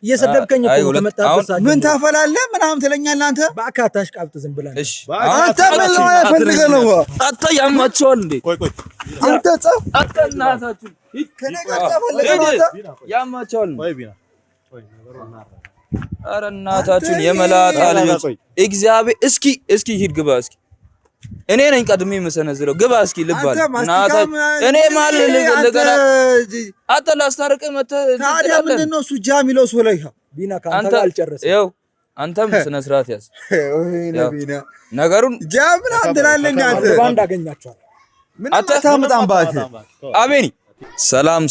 እየሰደብከኝ እኮ ከመጣበት ምን ታፈላለህ ምናምን ትለኛለህ አንተ በአካታሽ ቃብጥ ዝም ብለን እሺ አንተ ምን ነው ያፈልገህ ነው አታ ያማቸዋል እንዴ ቆይ አንተ ጻፍ አትናታችሁ ከኔ ጋር ጻፈልከው አንተ ያማቸዋል ወይ ቢና ኧረ እናታችሁን የመላጣ ልጆች እግዚአብሔር እስኪ ሂድ ግባ እስኪ እኔ ነኝ ቀድሜ መሰነዝረው ግባ እስኪ ልባል እናታ እኔ ማለት ለገና አታ ላስታርቀ መተ ታዲያ ምንድነው እሱ ጃሚሎስ ወለይካ ቢና ካንተ ጋር አልጨረሰም ይኸው አንተም ስነ ስርዓት ያዝ ወይ ቢና ነገሩን ጃምና እንትላለኝ አንተ ባንድ አገኛቸዋል ምን አታመጣም ባክ አቤኒ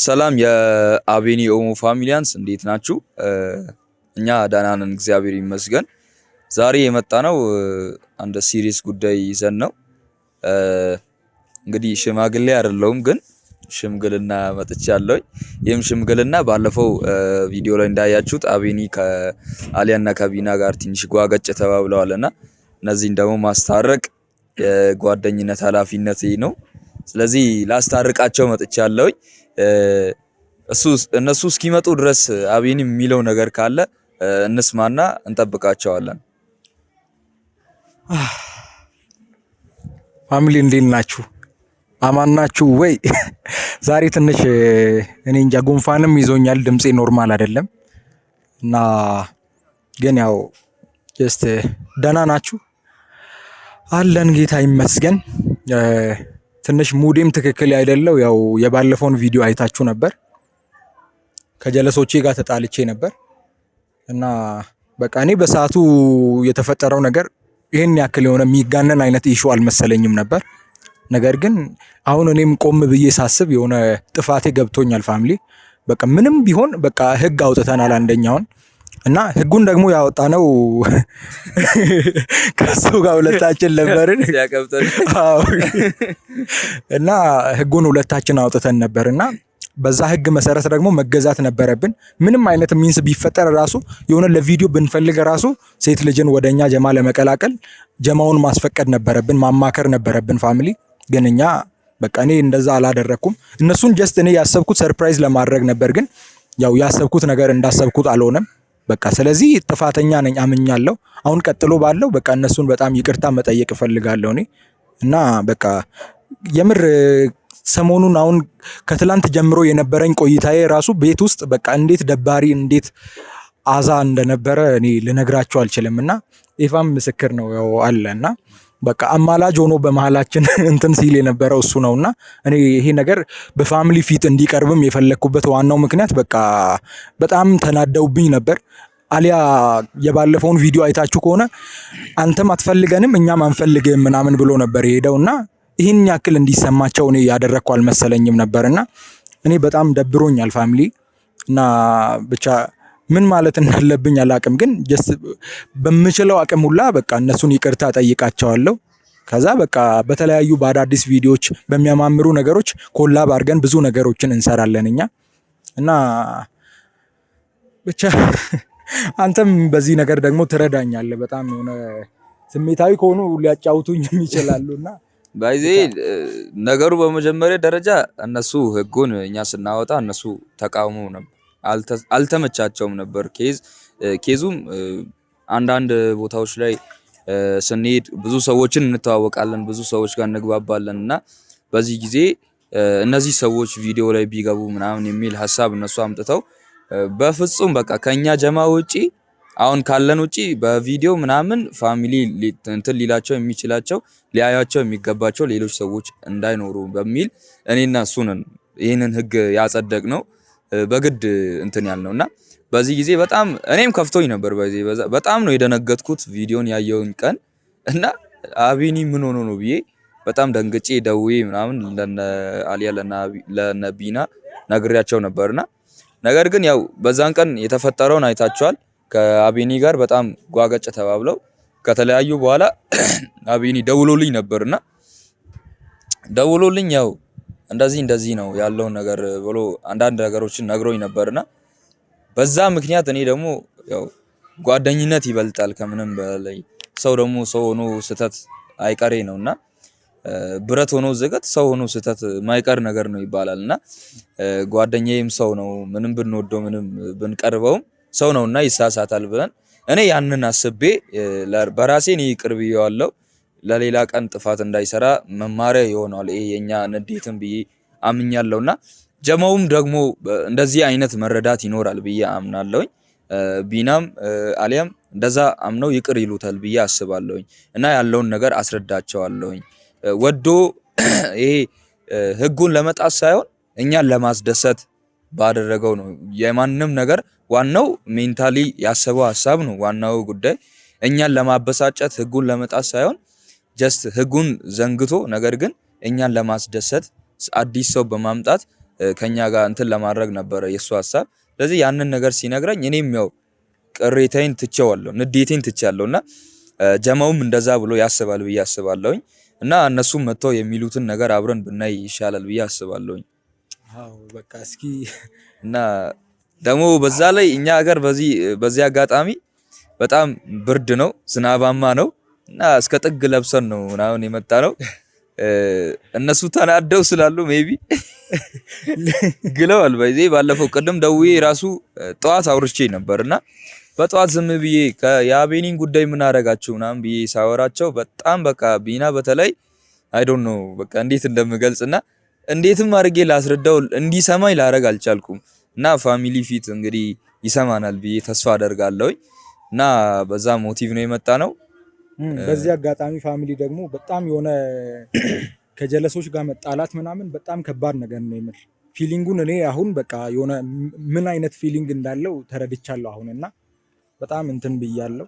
ሰላም የአቤኒ ኦሞ ፋሚሊያንስ እንዴት ናችሁ እኛ ደህና ነን እግዚአብሔር ይመስገን ዛሬ የመጣ ነው አንድ ሲሪየስ ጉዳይ ይዘን ነው እንግዲህ ሽማግሌ አይደለሁም ግን ሽምግልና መጥቻለሁ ይሄም ሽምግልና ባለፈው ቪዲዮ ላይ እንዳያችሁት አቤኒ ከአሊያና ከቢና ጋር ትንሽ ጓገጭ ተባብለዋልና እነዚህን ደግሞ ማስታረቅ የጓደኝነት ኃላፊነት ነው ስለዚህ ላስታርቃቸው መጥቻለሁ እነሱ እስኪመጡ ድረስ አቤኒ የሚለው ነገር ካለ እንስማና እንጠብቃቸዋለን ፋሚሊ እንዴት ናችሁ አማን ናችሁ ወይ ዛሬ ትንሽ እኔ እንጃ ጉንፋንም ይዞኛል ድምጼ ኖርማል አይደለም እና ግን ያው ጀስት ደህና ናችሁ አለን ጌታ ይመስገን ትንሽ ሙዴም ትክክል አይደለው ያው የባለፈውን ቪዲዮ አይታችሁ ነበር ከጀለሶቼ ጋር ተጣልቼ ነበር እና በቃ እኔ በሰዓቱ የተፈጠረው ነገር ይሄን ያክል የሆነ የሚጋነን አይነት ኢሹ አልመሰለኝም ነበር ነገር ግን አሁን እኔም ቆም ብዬ ሳስብ የሆነ ጥፋቴ ገብቶኛል ፋሚሊ በቃ ምንም ቢሆን በቃ ህግ አውጥተናል አንደኛውን እና ህጉን ደግሞ ያወጣነው ከሱ ጋር ሁለታችን ነበርን ያቀብጠን እና ህጉን ሁለታችን አውጥተን ነበርና በዛ ህግ መሰረት ደግሞ መገዛት ነበረብን ምንም አይነት ሚንስ ቢፈጠር ራሱ የሆነ ለቪዲዮ ብንፈልግ ራሱ ሴት ልጅን ወደኛ ጀማ ለመቀላቀል ጀማውን ማስፈቀድ ነበረብን ማማከር ነበረብን ፋሚሊ ግን እኛ በቃ እኔ እንደዛ አላደረኩም እነሱን ጀስት እኔ ያሰብኩት ሰርፕራይዝ ለማድረግ ነበር ግን ያው ያሰብኩት ነገር እንዳሰብኩት አልሆነም በቃ ስለዚህ ጥፋተኛ ነኝ አምኛለሁ አሁን ቀጥሎ ባለው በቃ እነሱን በጣም ይቅርታ መጠየቅ ፈልጋለሁ እኔ እና በቃ የምር ሰሞኑን አሁን ከትላንት ጀምሮ የነበረኝ ቆይታዬ ራሱ ቤት ውስጥ በቃ እንዴት ደባሪ እንዴት አዛ እንደነበረ እኔ ልነግራችሁ አልችልምና ኢፋም ምስክር ነው ያው አለና በቃ አማላጅ ሆኖ በመሃላችን እንትን ሲል የነበረው እሱ ነውና እኔ ይሄ ነገር በፋሚሊ ፊት እንዲቀርብም የፈለኩበት ዋናው ምክንያት በቃ በጣም ተናደውብኝ ነበር አሊያ የባለፈውን ቪዲዮ አይታችሁ ከሆነ አንተም አትፈልገንም እኛም አንፈልግም ምናምን ብሎ ነበር የሄደውና ይሄን ያክል እንዲሰማቸው እኔ ያደረኩ አልመሰለኝም ነበርና እኔ በጣም ደብሮኛል ፋሚሊ እና ብቻ ምን ማለት እንዳለብኝ አላቅም ግን ጀስት በመችለው አቅም ሁላ በቃ እነሱን ይቅርታ ጠይቃቸዋለሁ ከዛ በቃ በተለያዩ በአዳዲስ ቪዲዮዎች በሚያማምሩ ነገሮች ኮላብ አድርገን ብዙ ነገሮችን እንሰራለንኛ እና ብቻ አንተም በዚህ ነገር ደግሞ ትረዳኛለህ በጣም የሆነ ስሜታዊ ከሆኑ ሊያጫውቱኝ ይችላሉና ባይዜ ነገሩ በመጀመሪያ ደረጃ እነሱ ህጉን እኛ ስናወጣ እነሱ ተቃውሞ ነበር አልተመቻቸውም ነበር ኬዙም አንዳንድ ቦታዎች ላይ ስንሄድ ብዙ ሰዎችን እንተዋወቃለን ብዙ ሰዎች ጋር እንግባባለንና በዚህ ጊዜ እነዚህ ሰዎች ቪዲዮ ላይ ቢገቡ ምናምን የሚል ሐሳብ እነሱ አምጥተው በፍጹም በቃ ከኛ ጀማ ውጪ አሁን ካለን ውጪ በቪዲዮ ምናምን ፋሚሊ እንትን ሊላቸው የሚችላቸው ሊያያቸው የሚገባቸው ሌሎች ሰዎች እንዳይኖሩ በሚል እኔና እሱን ይሄንን ህግ ያጸደቅ ነው በግድ እንትን ያልነውና በዚህ ጊዜ በጣም እኔም ከፍቶኝ ነበር በጣም ነው የደነገጥኩት ቪዲዮን ያየውን ቀን እና አቤኒ ምን ሆኖ ነው ብዬ በጣም ደንግጬ ደውዬ ምናምን ለአሊያ ለነቢና ነግሬያቸው ነበርና ነገር ግን ያው በዛን ቀን የተፈጠረውን አይታችኋል ከአቤኒ ጋር በጣም ጓገጭ ተባብለው ከተለያዩ በኋላ አቤኒ ደውሎልኝ ነበርና ደውሎልኝ ያው እንደዚህ ነው ያለው ነገር ብሎ አንዳንድ ነገሮችን ነግሮኝ ነበርና በዛ ምክንያት እኔ ደግሞ ያው ጓደኝነት ይበልጣል ከምንም በላይ ሰው ደግሞ ሰው ሆኖ ስተት አይቀሬ ነውና ብረት ሆኖ ዝገት ሰው ሆኖ ስተት ማይቀር ነገር ነው ይባላልና ጓደኛዬም ሰው ነው ምንም ብንወደው ምንም ብንቀርበው ሰው ነውና ይሳሳታል ብለን እኔ ያንን አስቤ በራሴ እኔ ይቅር ብዬዋለሁ። ለሌላ ቀን ጥፋት እንዳይሰራ መማሪያ ይሆናል ይሄ የኛ ንዴትን ብዬ አምኛለሁና ጀማውም ደግሞ እንደዚህ አይነት መረዳት ይኖራል ብዬ አምናለሁኝ። ቢናም አሊያም እንደዛ አምነው ይቅር ይሉታል ብዬ አስባለሁኝ እና ያለውን ነገር አስረዳቸዋለሁኝ። ወዶ ይሄ ህጉን ለመጣስ ሳይሆን እኛን ለማስደሰት ባደረገው ነው። የማንም ነገር ዋናው ሜንታሊ ያሰበው ሐሳብ ነው ዋናው ጉዳይ። እኛን ለማበሳጨት ህጉን ለመጣስ ሳይሆን ጀስት ህጉን ዘንግቶ ነገር ግን እኛን ለማስደሰት አዲስ ሰው በማምጣት ከኛ ጋር እንትን ለማድረግ ነበር የሱ ሐሳብ። ስለዚህ ያንን ነገር ሲነግረኝ እኔም ያው ቅሬታዬን ትቼዋለሁ፣ ንዴቴን ትቻለሁና ጀማውም እንደዛ ብሎ ያስባል ብዬ አስባለሁኝ እና እነሱም መጥተው የሚሉትን ነገር አብረን ብናይ ይሻላል ብዬ አስባለሁኝ። አዎ በቃ እስኪ እና ደግሞ በዛ ላይ እኛ ሀገር በዚህ አጋጣሚ በጣም ብርድ ነው፣ ዝናባማ ነው እና እስከ ጥግ ለብሰን ነው ምናምን የመጣ ነው። እነሱ ተናደው ስላሉ ሜቢ ግለዋል። በዚህ ባለፈው ቅድም ደውዬ ራሱ ጠዋት አውርቼ ነበርና በጠዋት ዝም ብዬ የአቤኒን ጉዳይ ምን አደረጋችሁ ምናምን ብዬ ሳወራቸው በጣም በቃ ቢና በተለይ አይ ዶንት ኖ በቃ እንዴት እንደምገልጽና እንዴትም አድርጌ ላስረዳው እንዲሰማኝ ላረግ አልቻልኩም እና ፋሚሊ ፊት እንግዲህ ይሰማናል ብዬ ተስፋ አደርጋለሁ እና በዛ ሞቲቭ ነው የመጣ ነው። በዚህ አጋጣሚ ፋሚሊ ደግሞ በጣም የሆነ ከጀለሶች ጋር መጣላት ምናምን በጣም ከባድ ነገር ነው የምር ፊሊንጉን እኔ አሁን በቃ የሆነ ምን አይነት ፊሊንግ እንዳለው ተረድቻለሁ አሁንና በጣም እንትን ብያለሁ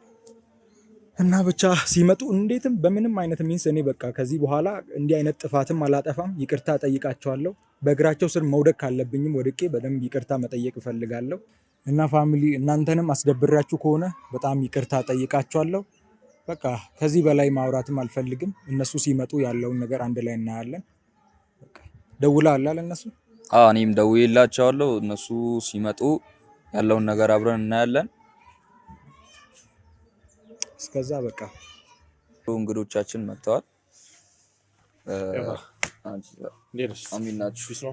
እና ብቻ ሲመጡ እንዴትም በምንም አይነት ሚንስ እኔ በቃ ከዚህ በኋላ እንዲህ አይነት ጥፋትም አላጠፋም፣ ይቅርታ ጠይቃቸዋለሁ። በእግራቸው ስር መውደቅ ካለብኝም ወድቄ በደንብ ይቅርታ መጠየቅ እፈልጋለሁ እና ፋሚሊ እናንተንም አስደብራችሁ ከሆነ በጣም ይቅርታ ጠይቃቸዋለሁ። በቃ ከዚህ በላይ ማውራትም አልፈልግም። እነሱ ሲመጡ ያለውን ነገር አንድ ላይ እናያለን። በቃ ደውለሃል ለእነሱ? እኔም ደውዬላቸዋለሁ። እነሱ ሲመጡ ያለውን ነገር አብረን እናያለን። እስከዛ በቃ እንግዶቻችን መጥተዋል። አሚን ናችሁ?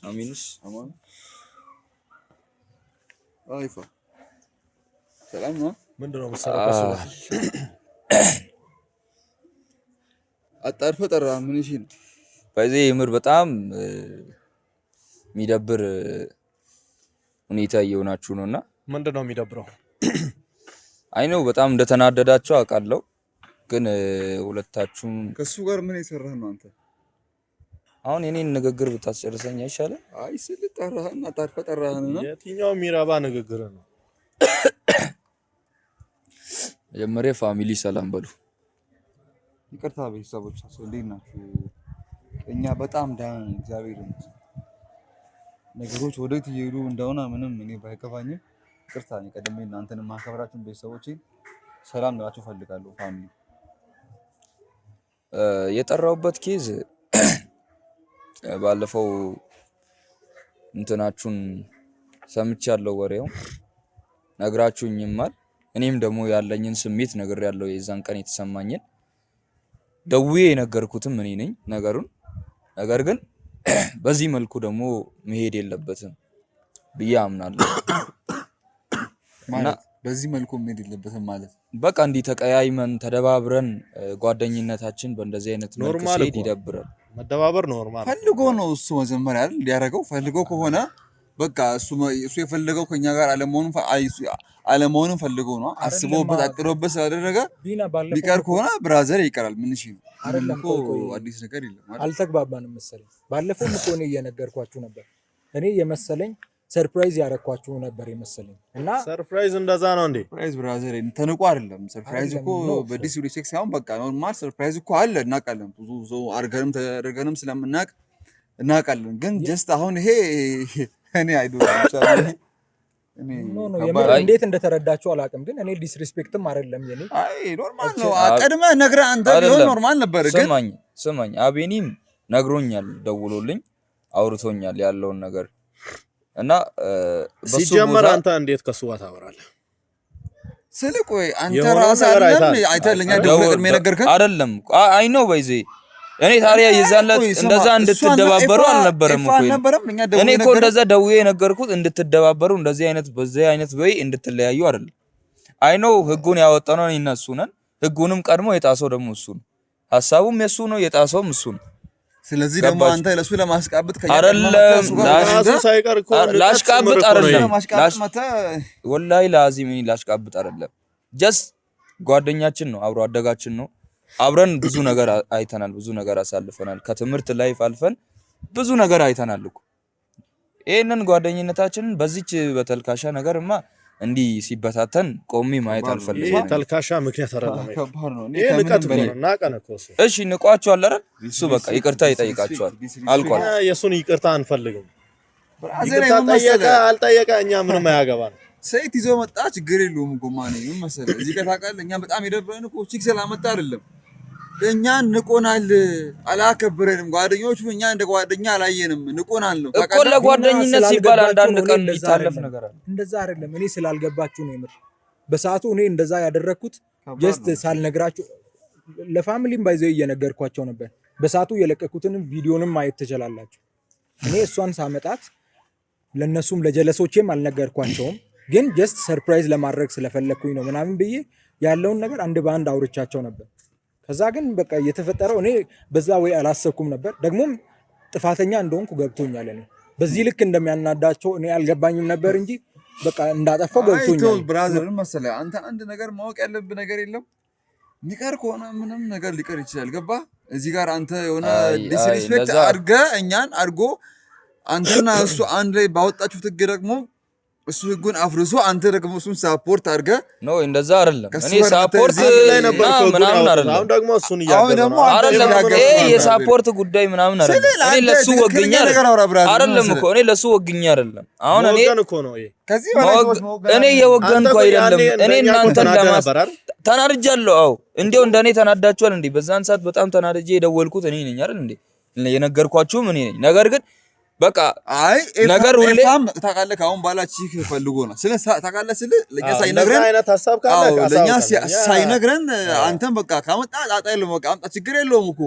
አሚንስ አማን አይፋ ሰላም ነው። ምንድን ነው የምትሰራው? አጣርፈህ ጠራ ምን እሺ ነው በዚህ የምር በጣም የሚደብር ሁኔታ እየሆናችሁ ነውና ምንድን ነው የሚደብረው? አይ ነው በጣም እንደተናደዳችሁ አውቃለሁ፣ ግን ሁለታችሁም ከሱ ጋር ምን የሰራህ ነው አንተ? አሁን የኔን ንግግር ብታስጨርሰኝ አይሻልም? አይ ስል ጠራህና አጣርፈህ ጠራህን ነው። የትኛው የሚረባ ንግግር ነው? መጀመሪያ ፋሚሊ ሰላም በሉ። ይቅርታ ቤተሰቦች እንዴት ናችሁ? እኛ በጣም ዳን እግዚአብሔር ይመስገን። ነገሮች ወዴት እየሄዱ እንደሆነ ምንም እኔ ባይገባኝም ይቅርታ እኔ ቀደም እናንተን ማከብራችሁን ቤተሰቦቼን ሰላም ልላችሁ ፈልጋለሁ። ፋሚሊ የጠራውበት ኬዝ ባለፈው እንትናችሁን ሰምቻለሁ፣ ወሬው ነግራችሁኝማል። እኔም ደግሞ ያለኝን ስሜት ነግሬያለሁ። የዛን ቀን የተሰማኝን ደውዬ የነገርኩትም እኔ ነኝ ነገሩን። ነገር ግን በዚህ መልኩ ደግሞ መሄድ የለበትም ብዬ አምናለሁ። ማለት በዚህ መልኩ መሄድ የለበትም ማለት በቃ እንዲህ ተቀያይመን ተደባብረን ጓደኝነታችን በእንደዚህ አይነት መልኩ ሲሄድ ይደብራል። መደባበር ኖርማል ፈልጎ ነው እሱ መጀመሪያ አይደል እንዲያደርገው ፈልጎ ከሆነ በቃ እሱ የፈለገው ከኛ ጋር አለመሆኑን ፈልጎ ነው አስቦበት አቅዶበት ስላደረገ ቢቀር ከሆነ ብራዘር ይቀራል። ምን እሺ ነው አይደለም እኮ አዲስ ነገር የለም ማለት አልተግባባንም መሰለኝ። ባለፈው እኮ እኔ እየነገርኳችሁ ነበር። እኔ የመሰለኝ ሰርፕራይዝ ያረኳችሁ ነበር የመሰለኝ እና ሰርፕራይዝ እንደዛ ነው እንዴ? ሰርፕራይዝ ብራዘር ተንቆ አይደለም። ሰርፕራይዝ እኮ በዲስሪስፔክት ሳይሆን በቃ ኖርማል ሰርፕራይዝ እኮ አለ እናውቃለን። ብዙ ሰው አርገንም ተደረገንም ስለምናውቅ እናውቃለን። ግን ጀስት አሁን ይሄ እኔ አይዶላችኋለሁ እንዴት እንደተረዳችሁ አላውቅም። ግን እኔ ዲስሪስፔክትም አይደለም የኔ አይ ኖርማል ነው። ቀድመህ ነግረህ አንተ ቢሆን ኖርማል ነበር። ግን ስማኝ አቤኒም ነግሮኛል፣ ደውሎልኝ አውርቶኛል ያለውን ነገር እና ሲጀመር አንተ እንዴት ከሱ ጋር ታወራለህ? ስልክ ወይ አንተ ራስህ አይተህ ለኛ ደውለህ ቅድሜ ነገርከን አይደለም? አይ ነው በይዜ እኔ ታዲያ የዛለት እንደዛ እንድትደባበሩ አልነበረም እኮ እኔ እኮ እንደዛ ደውዬ የነገርኩት እንድትደባበሩ እንደዚህ አይነት በዚህ አይነት ወይ እንድትለያዩ አይደለም። አይ ኖ ህጉን ያወጣነው እነሱ ነን። ህጉንም ቀድሞ የጣሰው ደግሞ እሱ ነው። ሐሳቡም የሱ ነው፣ የጣሰውም እሱ ነው። ስለዚህ ደግሞ አንተ ለሱ ለማስቃበጥ አይደለም ራሱ ሳይቀር እኮ ላሽቃብጥ አይደለም ወላሂ ላዚም እኔ ላሽቃብጥ አይደለም። ጀስት ጓደኛችን ነው፣ አብሮ አደጋችን ነው። አብረን ብዙ ነገር አይተናል፣ ብዙ ነገር አሳልፈናል። ከትምህርት ላይፍ አልፈን ብዙ ነገር አይተናል እኮ። ይሄንን ጓደኝነታችንን በዚች በተልካሻ ነገርማ እንዲህ ሲበታተን ቆሜ ማየት አልፈልግም። ይሄ ተልካሻ ምክንያት አይደለም። ይሄ ንቀት ነው። ናቀን እኮ እሱ። እሺ ንቋቸዋል አይደል? እሱ በቃ ይቅርታ ይጠይቃቸዋል። አልቋል። የሱን ይቅርታ አንፈልግም። ይቅርታ ጠየቀ አልጠየቀ እኛ ምንም አያገባን። ሴት ይዞ መጣ ችግር የለውም እኮ ማን ምን መሰለህ፣ እዚህ ጋር ታውቃለህ፣ እኛ በጣም የደበረን እኮ ቺክ ስላመጣ አይደለም። እኛን ንቆናል፣ አላከበረንም። ጓደኞቹ እኛ እንደ ጓደኛ አላየንም፣ ንቆናል ነው እኮ። ለጓደኝነት ሲባል አንዳንድ ቀን የሚታለፍ ነገር አለ። እንደዛ አይደለም። እኔ ስላልገባችሁ ነው የምር። በሰዓቱ እኔ እንደዛ ያደረኩት ጀስት ሳልነግራችሁ ለፋሚሊም ባይዘው እየነገርኳቸው ነበር። በሰዓቱ የለቀኩትንም ቪዲዮንም ማየት ትችላላችሁ። እኔ እሷን ሳመጣት ለነሱም ለጀለሶቼም አልነገርኳቸውም፣ ግን ጀስት ሰርፕራይዝ ለማድረግ ስለፈለኩኝ ነው ምናምን ብዬ ያለውን ነገር አንድ በአንድ አውርቻቸው ነበር። ከዛ ግን በቃ የተፈጠረው እኔ በዛ ወይ አላሰብኩም ነበር። ደግሞም ጥፋተኛ እንደሆንኩ ገብቶኛል። እኔ በዚህ ልክ እንደሚያናዳቸው እኔ አልገባኝም ነበር እንጂ በቃ እንዳጠፋው ገብቶኛል። ብራዘር መሰለህ አንተ አንድ ነገር ማወቅ ያለብህ ነገር የለም። ሊቀር ከሆነ ምንም ነገር ሊቀር ይችላል። ገባ? እዚህ ጋር አንተ የሆነ ዲስሪስፔክት አድርገህ እኛን አድርጎ አንተና እሱ አንድ ላይ ባወጣችሁት ህግ ደግሞ እሱ ህጉን አፍርሶ አንተ ደግሞ እሱን ሳፖርት አድርገህ ነው። እንደዛ አይደለም። እኔ ሳፖርት ላይ ነበር ምናምን አይደለም። አሁን ደግሞ እሱን እያገዘ አይደለም። ይሄ የሳፖርት ጉዳይ ምናምን አይደለም። እኔ ለሱ ወግኛ አይደለም እኮ እኔ ለሱ ወግኛ አይደለም። አሁን እኔ እኮ ነው ይሄ ከዚህ በላይ እኔ የወገንኩ አይደለም። እኔ እናንተን ለማስጠራት ተናድጃለሁ። አዎ እንዴው እንደኔ ተናዳችኋል እንዴ? በዛን ሰዓት በጣም ተናድጄ የደወልኩት እኔ ነኝ አይደል እንዴ? የነገርኳችሁም እኔ ነኝ። ነገር ግን በቃ አይ ነገር ሁሌ ታውቃለህ፣ ካሁን በኋላ ቺክ ፈልጎ ነው ስለ ታውቃለህ ስለ ለኛ ሳይነግረን አይነት ሐሳብ ካለ ለኛ ሳይነግረን አንተም በቃ ካመጣ ጣጣ የለውም፣ በቃ አምጣ ችግር የለውም እኮ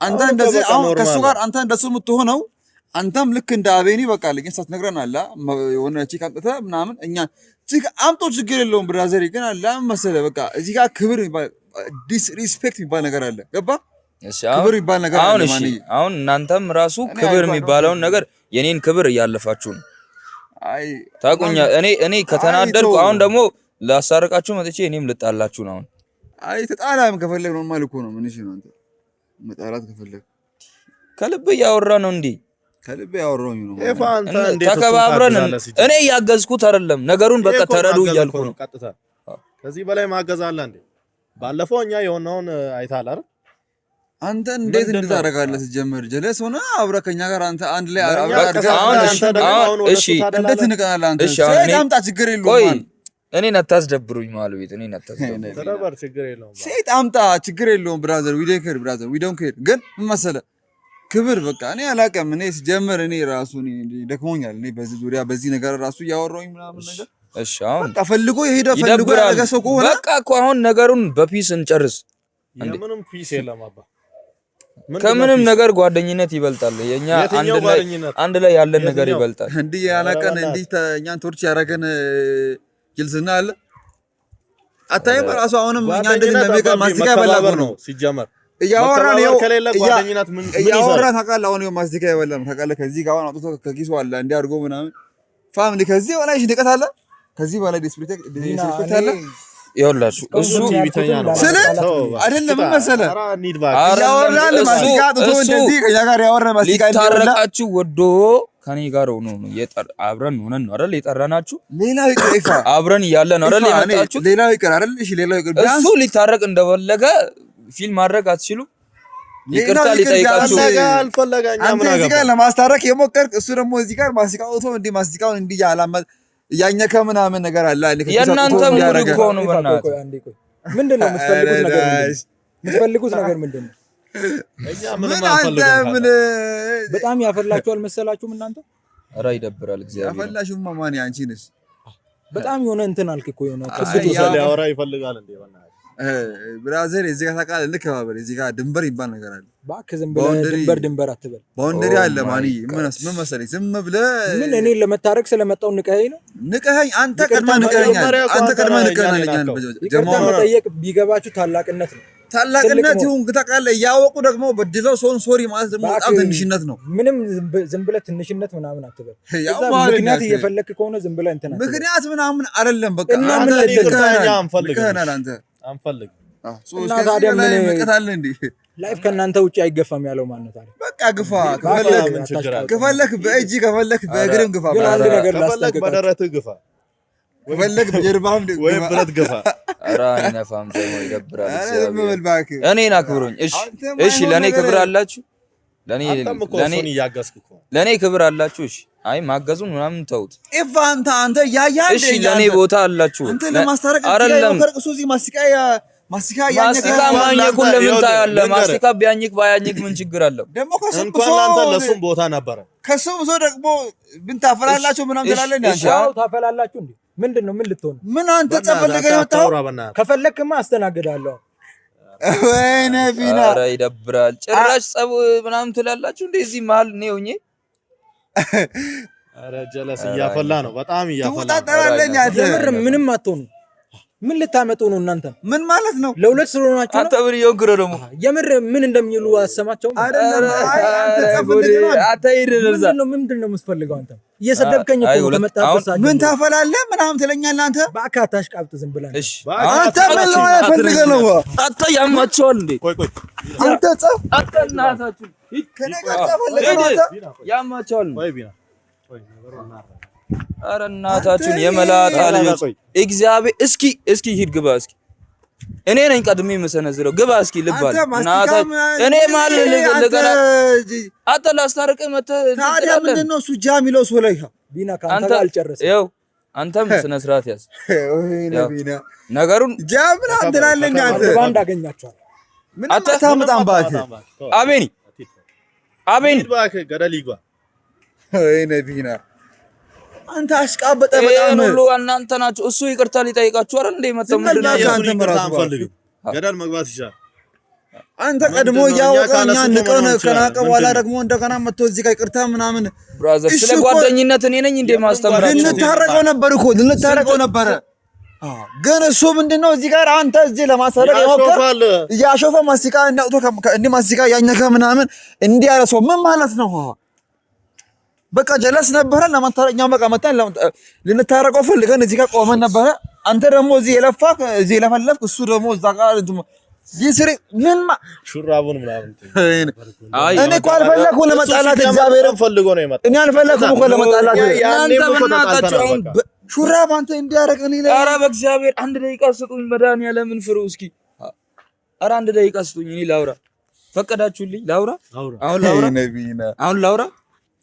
አንተ እንደዚህ አሁን ከሱ ጋር አንተ እንደሱ የምትሆነው አንተም ልክ እንደ አቤኒ በቃ ለኛ ሳትነግረን አላ የሆነ ቺክ አምጥተህ ምናምን እኛ ቺክ አምጦ ችግር የለውም ብራዘር። ግን አላ መሰለህ በቃ እዚህ ጋር ክብር ዲስሪስፔክት የሚባል ነገር አለ። ገባ? ክብር የሚባል ነገር አለ። አሁን እናንተም ራሱ ክብር የሚባለውን ነገር የኔን ክብር እያለፋችሁ ነው። አይ ታቁኛ እኔ ከተናደርኩ አሁን ደግሞ ላሳረቃችሁ መጥቼ እኔም ልጣላችሁ ነው። አሁን አይ ተጣላም ከፈለግ ነው ማለት ነው። ምን እሺ ነው አንተ መጣላት ከፈለግ ከልብ ያወራ ነው እንዴ? ከልብ ያወራው ነው። አንተ እንዴት ተከባብረን እኔ ያገዝኩት አይደለም ነገሩን በቃ ተረዱ እያልኩ ነው። ቀጥታ ከዚህ በላይ ማገዝ አለ እንዴ? ባለፈው እኛ የሆነውን አይታል አይደል? አንተ እንዴት እንድታረጋለህ ስትጀምር ጀለስ ሆነ አብረህ ከኛ ጋር አንተ አንድ ላይ አብረህ እሺ እንዴት እንቀናለህ? አንተ ሰይጣምጣ ችግር የለውም። እኔን አታስደብሩኝ ማለት ቤት እኔን አታስደብሩኝ። ተረበር ችግር የለውም። ሰይጣምጣ ችግር የለውም ብራዘር። ዊ ዶንት ኬር ብራዘር፣ ዊ ዶንት ኬር። ግን ምን መሰለህ ክብር በቃ እኔ አላውቅም። እኔ ስጀምር እኔ ራሱ ደክሞኛል። እኔ በዚህ ዙሪያ በዚህ ነገር ራሱ እያወራሁኝ ምናምን ነገር እሺ አሁን በቃ ፈልጎ የሄደ ፈልጎ ያደረገ ሰው ከሆነ በቃ እኮ አሁን ነገሩን በፒስ እንጨርስ። ምንም ፒስ የለም አባ። ከምንም ነገር ጓደኝነት ይበልጣል። የኛ አንድ ላይ ያለን ነገር ይበልጣል። እንዲህ ያላቀን እንዲህ እኛን ቶርች ያደረገን ጅልስና አለ አታይም? ራሱ አሁንም እኛ እንደዚህ ለሚቀር ማስቲካ ያበላኩ ነው ሲጀመር እያወራን ነው ከሌለ ጓደኝነት ምን እያወራን ታውቃለህ? አሁን ይኸው ማስቲካ ያበላን ታውቃለህ? ከዚህ ጋር አውጥቶ ከኪሱ አለ እንዲህ አድርጎ ምናምን ፋሚሊ ከዚህ በላይ ንቀት አለ? ከዚህ በላይ ዲስፕሪት አለ? ይኸውላችሁ እሱ ቢተኛ ነው ስለ አይደለም መሰለህ ያወራል ማስቲካ አጥቶ እንደዚህ ከኛ ጋር ያወራ ማስቲካ ሊታረቃችሁ ወዶ ከኔ ጋር ሆኖ ነው አብረን ሆነን ነው አይደል የጠራናችሁ? ሌላው ይቅር ይፋ አብረን እያለን አይደል የመጣችሁ? ሌላው ይቅር አይደል? እሺ ሌላው ይቅር እሱ ሊታረቅ እንደፈለገ ፊልም ማድረግ አትችሉም? ይቅርታ ሊጠይቃችሁ አልፈለጋኛ ምን እዚህ ጋር ለማስታረቅ የሞከርክ እሱ ደግሞ እዚህ ጋር ማስቲካ አጥቶ እንዲህ ማስቲካውን እንዲህ ያላማ ያኛከ ምናምን ነገር አለ አይደል? የእናንተ ሙድ እኮ ነው። በእናትህ ምንድነው የምትፈልጉት ነገር? የምትፈልጉት ነገር ምንድነው? እኛ ምንም አንፈልግም። በጣም ያፈላችኋል መሰላችሁም እናንተ? ኧረ ይደብራል። እግዚአብሔር ያፈላሽውማ ማን ያንቺ ነሽ? በጣም የሆነ እንትን አልክ እኮ የሆነ ቅዱስ ሊያወራ ይፈልጋል እንዴ? ብራዘር እዚህ ጋር ታውቃለህ፣ እንከባበር። እዚህ ጋር ድንበር ይባል ነገር አለ። እባክህ ዝም ብለህ ድንበር አትበል። ባውንደሪ አለ ማንዬ። ምን መሰለኝ ዝም ብለህ ምን እኔን ለመታረቅ ስለመጣው ንቀኸኝ ነው? ንቀኸኝ አንተ ቀድመህ ንቀኸኛል። አንተ ቀድመህ ንቀኸኛል። ይቅርታ መጠየቅ ቢገባችሁ ታላቅነት ነው። ታላቅነት ይሁን ታውቃለህ። እያወቁ ደግሞ በድለው ሰውን ሶሪ ማለት ደግሞ በጣም ትንሽነት ነው። ምንም ዝም ብለህ ትንሽነት ምናምን አትበል። ምክንያት እየፈለክ ከሆነ ዝም ብለህ እንትን አትበል። ምክንያት ምናምን አይደለም። በቃ እና ምን አንፈልግም። እና ታዲያ ምን እንቀታለን እንዴ? ላይፍ ከእናንተ ውጪ አይገፋም ያለው ማለት ነው። በቃ ግፋ፣ ከፈለክ በእጅ ከፈለክ በእግርም ግፋ። ግን አንድ ነገር ከፈለክ በደረትህ ግፋ፣ ከፈለክ በጀርባህም ወይ ብረት ግፋ። ኧረ አይነፋም ደግሞ ይደብራል። እኔን አክብሮኝ። እሺ ለኔ ክብር አላችሁ? ለኔ ክብር አላችሁ? እሺ አይ ማገዙን ምናምን ተውት። አንተ ያያንዴ እሺ ለኔ ቦታ አላችሁ? አንተ ለማስታረቅ አይደለም ማስቲካ ማኘኩን ለምን ታያለህ? ማስቲካ ቢያኝክ ባያኝክ ምን ችግር አለው? ደግሞ እንኳን አንተ ለሱም ቦታ ነበረ። ከሱም ሰው ደግሞ ምን ታፈላላችሁ ምናምን ትላለህ እንዴ? አዎ ታፈላላችሁ እንዴ? ምንድነው? ምን ልትሆን? ምን አንተ ጸፈልገ የመጣው? ከፈለክማ አስተናግዳለሁ። ወይኔ ቢና ኧረ ይደብራል። ጭራሽ ጸብ ምናምን ትላላችሁ እንዴ? እዚህ መሀል ነው ሆኜ። ኧረ ጀለስ እያፈላ ነው፣ በጣም እያፈላ ትወጣጣለኝ። የምር ምንም አትሆኑ። ምን ልታመጡ ነው እናንተ? ምን ማለት ነው? ለሁለት ስለሆናችሁ ነው። አንተ ብር ይወግረ ደግሞ የምር ምን እንደሚሉ አሰማቸው። ምንድነው የምትፈልገው አንተ? እየሰደብከኝ እኮ ከመጣበት ሰዓት ምን ታፈላለህ ምናምን ትለኛለህ አንተ። በአካል አታሽቃብጥ ዝም ብለህ። እሺ አንተ ምን ነው ፈልገህ ነው? አንተ ያማቸዋል እንዴ? ቆይ አንተ ጻፍ አንተ እናታችሁ ከነጋ ጻፈልገህ ነው አንተ። ያማቸዋል እንዴ? ቆይ ቢና ኧረ እናታችሁን የመላጣ ልጆች እግዚአብሔር። እስኪ ሂድ ግባ። እስኪ እኔ ነኝ ቀድሜ የምሰነዝረው። ግባ እስኪ ልባል እናታችሁ። እኔ ማለት ለገና አንተ ላስታርቅህ መተህ ታዲያ ምንድን ነው እሱ ጃ የሚለው ሰው ላይ ቢና ካንተ ጋር አልጨረሰም። ይኸው አንተም ስነ ስርዓት ያዝ። ወይኔ ቢና ነገሩን ጃ ምን አትላለኝ አንተ። ባንድ አገኛችኋል። ምን አታመጣም እባክህ። አቤኒ እባክህ ገደል ይግባ። ወይኔ ቢና አንተ አሽቃበጠ በጣም ሁሉ እናንተ ናችሁ። እሱ ይቅርታ ሊጠይቃችሁ አይደል እንዴ? መተው ምንድነው ገደል መግባት ይችላል። አንተ ቀድሞ ያወቀኛ ንቀን ከናቀ በኋላ ደግሞ እንደገና መጥቶ እዚህ ጋር ይቅርታ ምናምን። ብራዘር ስለ ጓደኝነት እኔ ነኝ እንዴ ማስተምራችሁ? ልንታረቀው ነበረ። ግን እሱ ምንድነው እዚህ ጋር አንተ እዚህ ለማሳረቅ ይሞክራል። ያሾፈ ማስቲካ እንዳውቶ እንዴ ማስቲካ ያኘከ ምናምን እንዲህ ያለ ሰው ምን ማለት ነው? በቃ ጀለስ ነበረ። ለማታረኛው በቃ መጣን ልንታረቀው ፈልገን እዚህ ጋር ቆመን ነበረ። አንተ ደግሞ እዚህ የለፈለፍክ እሱ ደግሞ እዛ ጋር ይስሪ ምን ሹራቡን ምናምን እኔ እኮ አልፈለኩም ለመጣላት። እግዚአብሔርን ፈልጎ ነው የመጣው። እኔ አልፈለኩም እኮ ለመጣላት። እናንተ በእናታችሁ ሹራብ አንተ እንዲያረቀኝ ላይ ኧረ በእግዚአብሔር አንድ ደቂቃ ስጡኝ። መድኃኒዓለምን ፍሩ እስኪ። ኧረ አንድ ደቂቃ ስጡኝ። እኔ ላውራ ፈቀዳችሁልኝ? ላውራ አሁን ላውራ።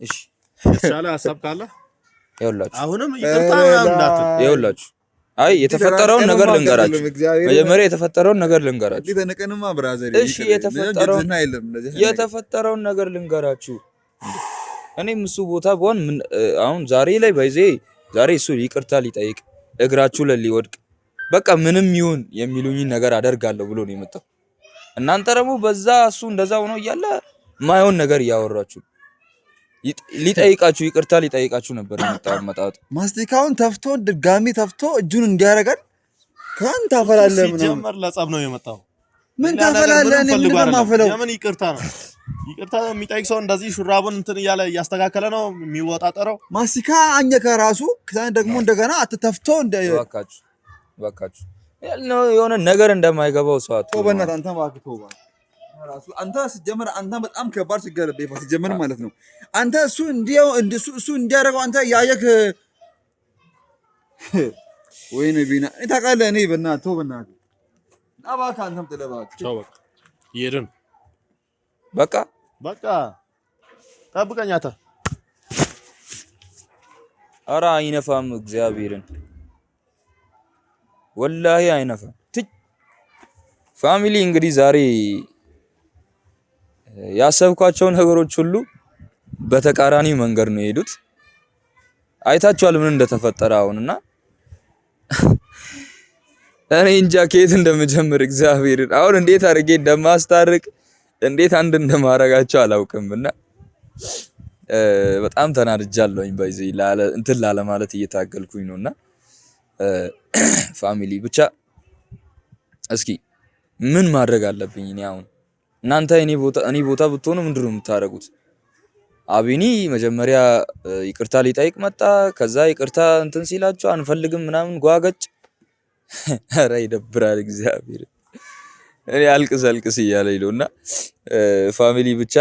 እሺ የተሻለ ሐሳብ ካለ ይኸውላችሁ፣ አሁንም ይቅርታ ምናምን እንዳትል። ይኸውላችሁ አይ የተፈጠረውን ነገር ልንገራችሁ። መጀመሪያ የተፈጠረውን ነገር ልንገራችሁ። ተነቀንማ ብራዘር። እሺ የተፈጠረውን ነገር ልንገራችሁ። እኔም እሱ ቦታ ብሆን አሁን ዛሬ እሱ ይቅርታ ሊጠይቅ እግራችሁ ላይ ሊወድቅ በቃ ምንም ይሁን የሚሉኝን ነገር አደርጋለሁ ብሎ ነው የመጣው። እናንተ ደግሞ በዛ እሱ እንደዛ ሆኖ እያለ ማይሆን ነገር እያወራችሁ ሊጠይቃችሁ ይቅርታ ሊጠይቃችሁ ነበር የመጣው። አመጣጡ ማስቲካውን ተፍቶ ድጋሚ ተፍቶ እጁን እንዲያረጋል ካንተ አፈላለህ። ምን ጀመር ለጸብ ነው የመጣው። ምን ታፈላለህ? እኔ ምን ማፈለው? ለምን ይቅርታ ነው? ይቅርታ የሚጠይቅ ሰው እንደዚህ ሹራቡን እንትን እያለ እያስተካከለ ነው የሚወጣጠረው። ማስቲካ አኘከ ራሱ ከዛን ደግሞ እንደገና አትተፍቶ ባካችሁ የሆነ ነገር እንደማይገባው ሰው አትተው። በእናትህ አንተ እባክህ ተው እባክህ። ራሱ አንተ ሲጀመር አንተ በጣም ከባድ ችግር አለብህ ሲጀመር ማለት ነው። አንተ እሱ እንዲያደርገው አንተ ያየክ ወይኔ ቢና እኔ ታውቃለህ። እኔ በእናትህ ተው በእናትህ እባክህ አንተም ጥለህ እባክህ ተው በቃ ይሄድን በቃ ጠብቀኝ አንተ። ኧረ አይነፋም እግዚአብሔርን ወላሂ አይነፋም። ፋሚሊ እንግዲህ ዛሬ ያሰብኳቸው ነገሮች ሁሉ በተቃራኒ መንገድ ነው የሄዱት። አይታችኋል ምን እንደተፈጠረ አሁንና እኔ እንጃ ከየት እንደምጀምር እግዚአብሔርን አሁን እንዴት አድርጌ እንደማስታርቅ እንዴት አንድ እንደማረጋቸው አላውቅም። እና በጣም ተናድጃለሁኝ። በዚህ እንትን ላለ ማለት እየታገልኩኝ ነውና ፋሚሊ ብቻ እስኪ ምን ማድረግ አለብኝ እኔ አሁን? እናንተ እኔ ቦታ ብትሆኑ ምንድነው የምታደርጉት? አቢኒ መጀመሪያ ይቅርታ ሊጠይቅ መጣ። ከዛ ይቅርታ እንትን ሲላችሁ አንፈልግም ምናምን ጓገጭ። ኧረ ይደብራል እግዚአብሔር። እኔ አልቅስ እያለኝ ነውና ፋሚሊ ብቻ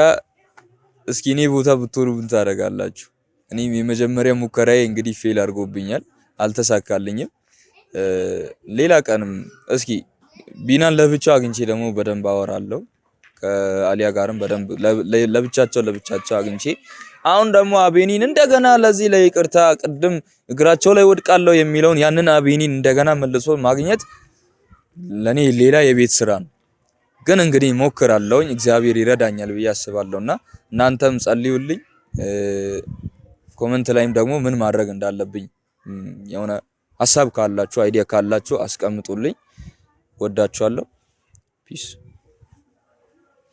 እስኪ እኔ ቦታ ብትሆኑ ምን ታደርጋላችሁ? እኔ የመጀመሪያ ሙከራዬ እንግዲህ ፌል አድርጎብኛል፣ አልተሳካልኝም። ሌላ ቀንም እስኪ ቢናን ለብቻው አግኝቼ ደግሞ በደንብ አወራለሁ። ከአሊያ ጋርም በደንብ ለብቻቸው አግኝቼ አሁን ደግሞ አቤኒን እንደገና ለዚህ ለይቅርታ ቅድም እግራቸው ላይ ወድቃለሁ የሚለውን ያንን አቤኒን እንደገና መልሶ ማግኘት ለኔ ሌላ የቤት ስራ ነው። ግን እንግዲህ ሞክራለሁኝ፣ እግዚአብሔር ይረዳኛል ብዬ አስባለሁና እናንተም ጸልዩልኝ። ኮሜንት ላይም ደግሞ ምን ማድረግ እንዳለብኝ የሆነ ሐሳብ ካላችሁ አይዲያ ካላችሁ አስቀምጡልኝ። ወዳችኋለሁ። ፒስ